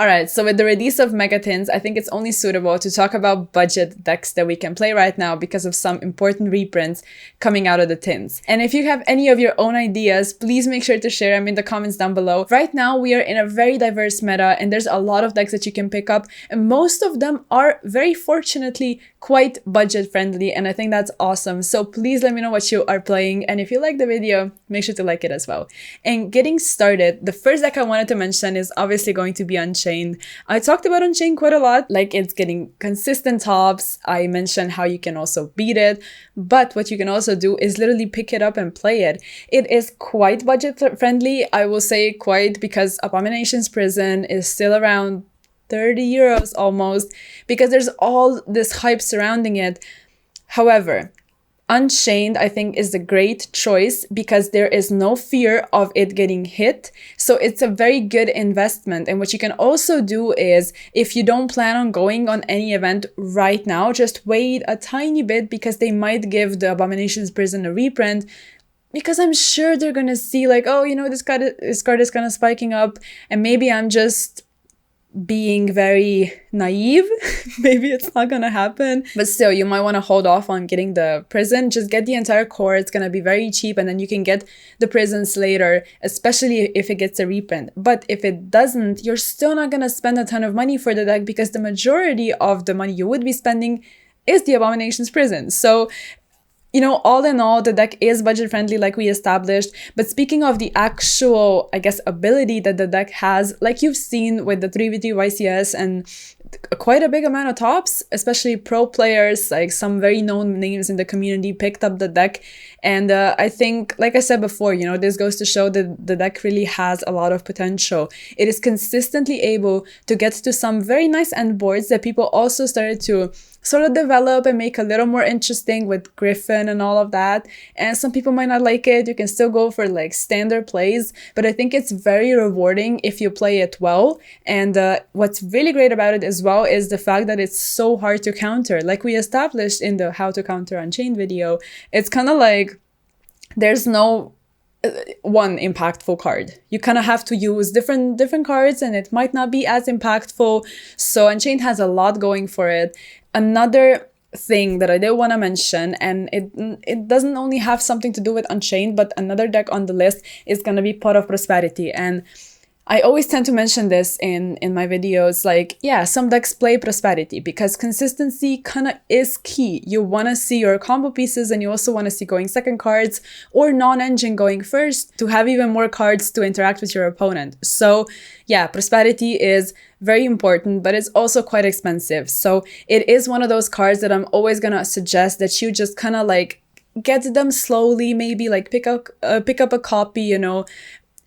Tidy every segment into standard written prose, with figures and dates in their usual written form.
Alright, so with the release of Megatins, I think it's only suitable to talk about budget decks that we can play right now because of some important reprints coming out of the tins. And if you have any of your own ideas, please make sure to share them in the comments down below. Right now, we are in a very diverse meta and there's a lot of decks that you can pick up, and most of them are very fortunately quite budget friendly, and I think that's awesome. So please let me know what you are playing, and if you like the video, make sure to like it as well. And getting started, the first deck I wanted to mention is obviously going to be Unchained. I talked about Unchained quite a lot, like it's getting consistent tops. I mentioned how you can also beat it, but what you can also do is literally pick it up and play it. It is quite budget friendly, I will say quite, because Abomination's Prison is still around 30 euros almost, because there's all this hype surrounding it. However, Unchained, I think, is a great choice because there is no fear of it getting hit. So it's a very good investment. And what you can also do is, if you don't plan on going on any event right now, just wait a tiny bit because they might give the Abomination's Prison a reprint. Because I'm sure they're gonna see like, oh, you know, this card is kind of spiking up, and maybe I'm just being very naive. Maybe it's not gonna happen, but still, you might want to hold off on getting the prison. Just get the entire core. It's gonna be very cheap, and then you can get the prisons later, especially if it gets a reprint. But if it doesn't, you're still not gonna spend a ton of money for the deck because the majority of the money you would be spending is the Abomination's Prison. So, you know, all in all, the deck is budget friendly like we established. But speaking of the actual, I guess, ability that the deck has, like you've seen with the 3v3 YCS and quite a big amount of tops, especially pro players, like some very known names in the community picked up the deck. And I think, like I said before, you know, this goes to show that the deck really has a lot of potential. It is consistently able to get to some very nice end boards that people also started to sort of develop and make a little more interesting with Griffin and all of that. And some people might not like it. You can still go for like standard plays, but I think it's very rewarding if you play it well. And what's really great about it as well is the fact that it's so hard to counter. Like we established in the How to Counter Unchained video, it's kind of like there's no one impactful card. You kind of have to use different cards, and it might not be as impactful. So Unchained has a lot going for it. Another thing that I did want to mention, and it doesn't only have something to do with Unchained, but another deck on the list is going to be Pot of Prosperity. And I always tend to mention this in my videos, like, yeah, some decks play Prosperity because consistency kind of is key. You want to see your combo pieces, and you also want to see going second cards or non-engine going first to have even more cards to interact with your opponent. So yeah, Prosperity is very important, but it's also quite expensive. So it is one of those cards that I'm always going to suggest that you just kind of like get them slowly, maybe like pick up a copy, you know,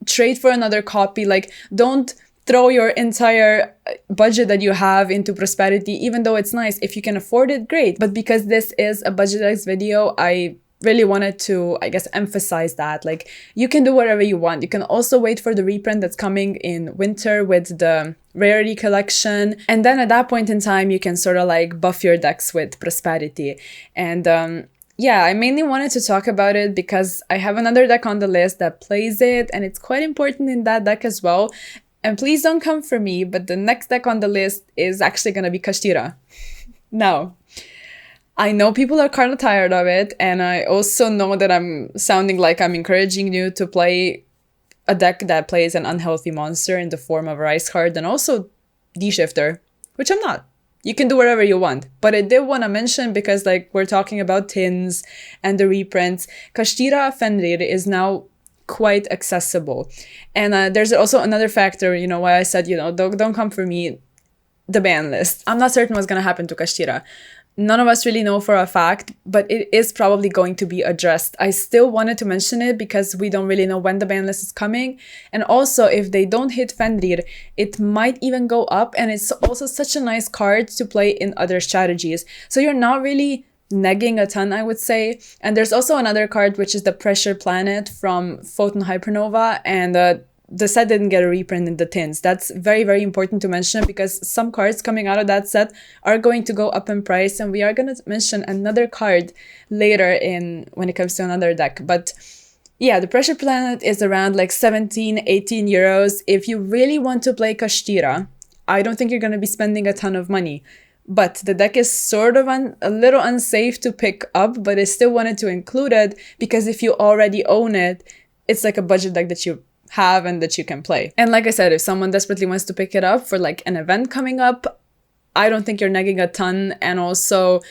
trade for another copy. Like, don't throw your entire budget that you have into Prosperity, even though it's nice. If you can afford it, great. But because this is a budget X video, I really wanted to, I guess, emphasize that. Like, you can do whatever you want. You can also wait for the reprint that's coming in winter with the rarity collection. And then at that point in time, you can sort of like buff your decks with Prosperity. And yeah, I mainly wanted to talk about it because I have another deck on the list that plays it, and it's quite important in that deck as well. And please don't come for me, but the next deck on the list is actually going to be Kashtira. Now, I know people are kind of tired of it, and I also know that I'm sounding like I'm encouraging you to play a deck that plays an unhealthy monster in the form of a Ice card and also D-Shifter, which I'm not. You can do whatever you want, but I did want to mention, because like we're talking about tins and the reprints, Kashtira Fenrir is now quite accessible. And there's also another factor, you know, why I said, you know, don't come for me, the ban list. I'm not certain what's going to happen to Kashtira. None of us really know for a fact, but it is probably going to be addressed. I still wanted to mention it because we don't really know when the ban list is coming. And also, if they don't hit Fenrir, it might even go up. And it's also such a nice card to play in other strategies. So you're not really negging a ton, I would say. And there's also another card, which is the Pressure Planet from Photon Hypernova. And the set didn't get a reprint in the tins. That's very, very important to mention because some cards coming out of that set are going to go up in price, and we are going to mention another card later in when it comes to another deck. But yeah, the Pressure Planet is around like 17, 18 euros. If you really want to play Kashtira, I don't think you're going to be spending a ton of money. But the deck is sort of a little unsafe to pick up, but I still wanted to include it because if you already own it, it's like a budget deck that you have and that you can play. And like I said, if someone desperately wants to pick it up for like an event coming up, I don't think you're negging a ton. And also,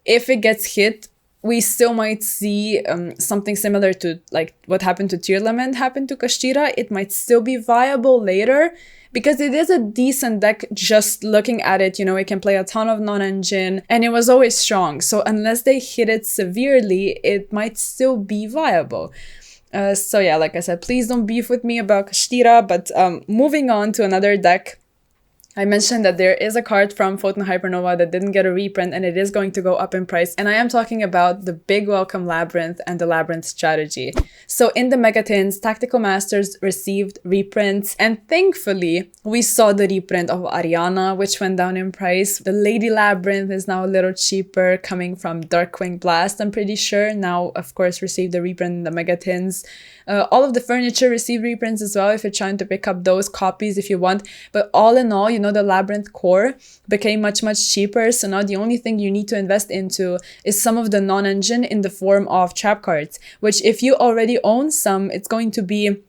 if it gets hit, we still might see something similar to like what happened to Tearlament happen to Kashtira. It might still be viable later because it is a decent deck. Just looking at it, you know, it can play a ton of non-engine and it was always strong. So unless they hit it severely, it might still be viable. So yeah, like I said, please don't beef with me about Kashtira, but moving on to another deck. I mentioned that there is a card from Photon Hypernova that didn't get a reprint and it is going to go up in price. And I am talking about the Big Welcome Labyrinth and the Labyrinth strategy. So in the Megatins, Tactical Masters received reprints, and thankfully we saw the reprint of Ariana, which went down in price. The Lady Labyrinth is now a little cheaper, coming from Darkwing Blast, I'm pretty sure. Now, of course, received the reprint in the Megatins. All of the furniture received reprints as well if you're trying to pick up those copies if you want. But all in all, you know, the Labyrinth core became much cheaper. So now the only thing you need to invest into is some of the non-engine in the form of trap cards, which if you already own some, it's going to be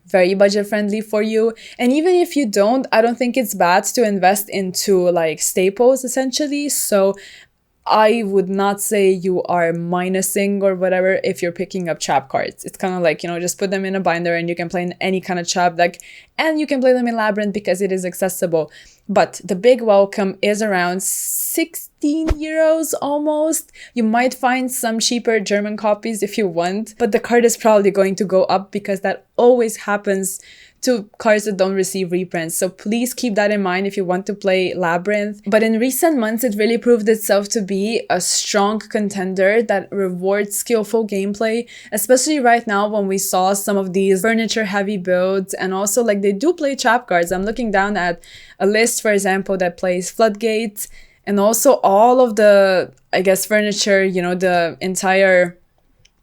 very budget friendly for you. And even if you don't, I don't think it's bad to invest into like staples essentially. So I would not say you are minusing or whatever if you're picking up trap cards. It's kind of like, you know, just put them in a binder and you can play in any kind of trap deck, and you can play them in Labyrinth because it is accessible. But the Big Welcome is around 16 euros almost. You might find some cheaper German copies if you want, but the card is probably going to go up because that always happens to cards that don't receive reprints. So please keep that in mind if you want to play Labyrinth. But in recent months, it really proved itself to be a strong contender that rewards skillful gameplay, especially right now when we saw some of these furniture heavy builds, and also like they do play trap cards. I'm looking down at a list, for example, that plays Floodgate, and also all of the, I guess, furniture, you know, the entire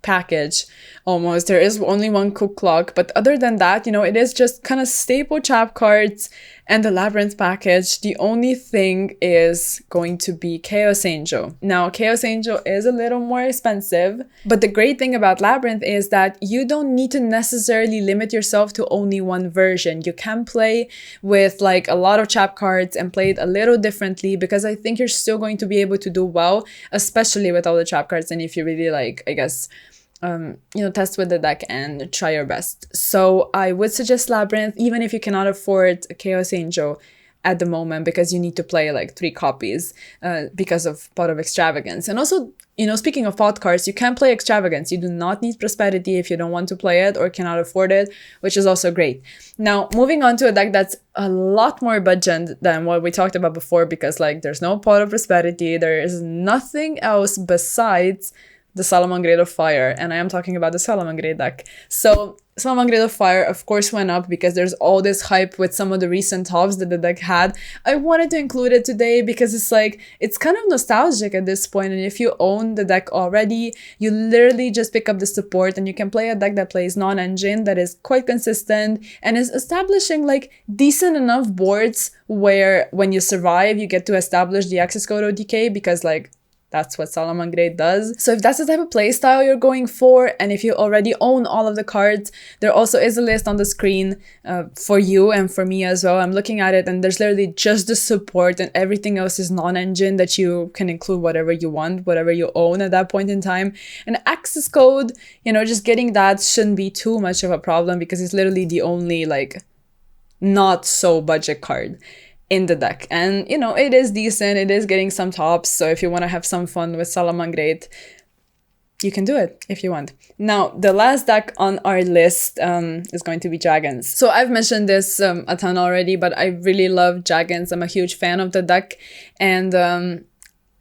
package almost. There is only one cook clock, but other than that, you know, it is just kind of staple trap cards and the Labyrinth package. The only thing is going to be Chaos Angel. Now, Chaos Angel is a little more expensive, but the great thing about Labyrinth is that you don't need to necessarily limit yourself to only one version. You can play with like a lot of trap cards and play it a little differently, because I think you're still going to be able to do well, especially with all the trap cards. And if you really like, I guess, you know, test with the deck and try your best. So I would suggest Labyrinth, even if you cannot afford Chaos Angel at the moment, because you need to play like 3 copies because of Pot of Extravagance. And also, you know, speaking of pot cards, you can play Extravagance. You do not need Prosperity if you don't want to play it or cannot afford it, which is also great. Now, moving on to a deck that's a lot more budget than what we talked about before, because like there's no Pot of Prosperity, there is nothing else besides the Salamangreat of Fire, and I am talking about the Salamangreat deck. So Salamangreat of Fire, of course, went up because there's all this hype with some of the recent tops that the deck had. I wanted to include it today because it's like, it's kind of nostalgic at this point, and if you own the deck already, you literally just pick up the support and you can play a deck that plays non-engine, that is quite consistent, and is establishing like decent enough boards where when you survive, you get to establish the access code OTK, because like, that's what Salamangreat does. So if that's the type of playstyle you're going for, and if you already own all of the cards, there also is a list on the screen for you and for me as well. I'm looking at it and there's literally just the support, and everything else is non-engine that you can include whatever you want, whatever you own at that point in time. And access code, you know, just getting that shouldn't be too much of a problem, because it's literally the only like not so budget card in the deck. And you know, it is decent, it is getting some tops, so if you want to have some fun with Salamangreat, you can do it if you want. Now, the last deck on our list is going to be Dragons. So I've mentioned this a ton already, but I really love Dragons. I'm a huge fan of the deck, and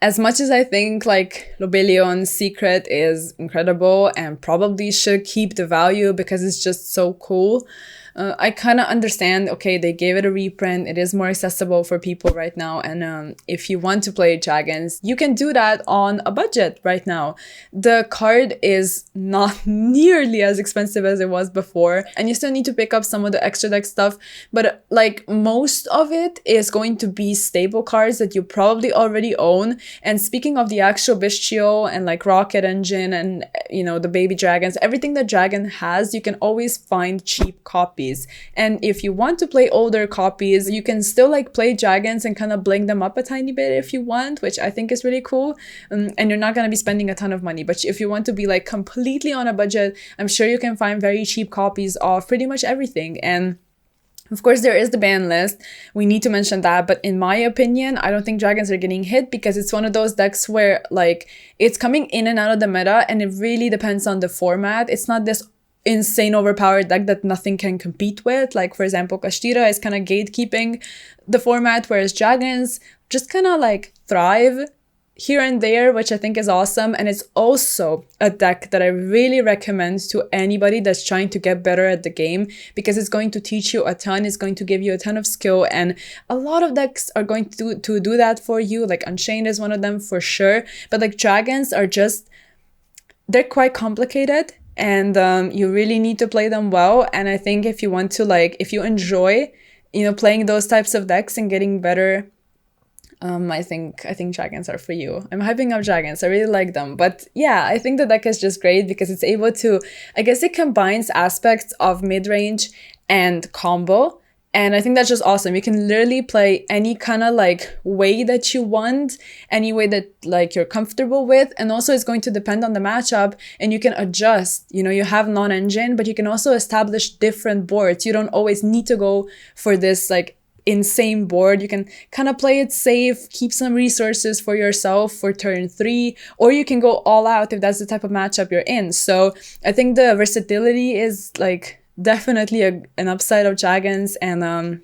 as much as I think like Lobelion's Secret is incredible and probably should keep the value because it's just so cool, I kind of understand, okay, they gave it a reprint, it is more accessible for people right now, and if you want to play dragons, you can do that on a budget right now. The card is not nearly as expensive as it was before, and you still need to pick up some of the extra deck stuff, but like most of it is going to be stable cards that you probably already own. And speaking of the actual Bistio and like Rocket Engine and, you know, the baby dragons, everything that Dragon has, you can always find cheap copies. And if you want to play older copies, you can still like play dragons and kind of bling them up a tiny bit if you want, which I think is really cool. And you're not going to be spending a ton of money. But if you want to be like completely on a budget, I'm sure you can find very cheap copies of pretty much everything. And of course, there is the ban list. We need to mention that. But in my opinion, I don't think dragons are getting hit because it's one of those decks where like it's coming in and out of the meta, and it really depends on the format. It's not this insane overpowered deck that nothing can compete with. Like, for example, Kashtira is kind of gatekeeping the format, whereas dragons just kind of like thrive here and there, which I think is awesome. And it's also a deck that I really recommend to anybody that's trying to get better at the game, because it's going to teach you a ton, it's going to give you a ton of skill, and a lot of decks are going to do that for you. Like Unchained is one of them for sure, but like dragons are just, they're quite complicated, and you really need to play them well. And I think if you want to, like, if you enjoy, you know, playing those types of decks and getting better, I think dragons are for you. I'm hyping up dragons. I really like them. But yeah, I think the deck is just great because it's able to, I guess it combines aspects of mid-range and combo. And I think that's just awesome. You can literally play any kind of like way that you want, any way that like you're comfortable with. And also it's going to depend on the matchup, and you can adjust. You know, you have non-engine, but you can also establish different boards. You don't always need to go for this like insane board. You can kind of play it safe, keep some resources for yourself for turn 3, or you can go all out if that's the type of matchup you're in. So I think the versatility is like definitely an upside of dragons, and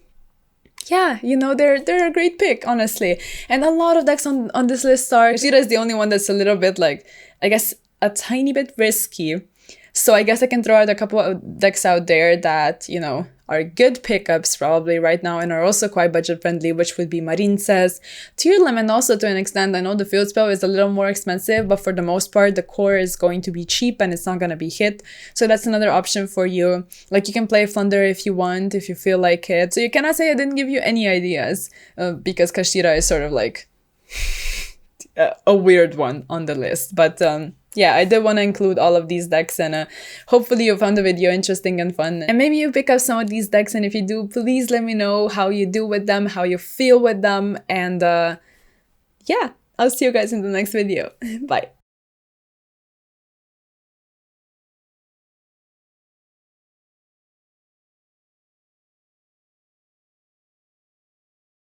yeah, you know, they're a great pick, honestly. And a lot of decks on this list are, Kashtira is the only one that's a little bit like, I guess, a tiny bit risky. So I guess I can throw out a couple of decks out there that, you know, are good pickups probably right now and are also quite budget friendly, which would be Marincess, Tearlament also to an extent. I know the field spell is a little more expensive, but for the most part, the core is going to be cheap and it's not going to be hit. So that's another option for you. Like, you can play Flunder if you want, if you feel like it. So you cannot say I didn't give you any ideas because Kashtira is sort of like a weird one on the list. But yeah, I did want to include all of these decks, and hopefully you found the video interesting and fun. And maybe you pick up some of these decks, and if you do, please let me know how you do with them, how you feel with them, and yeah, I'll see you guys in the next video. Bye.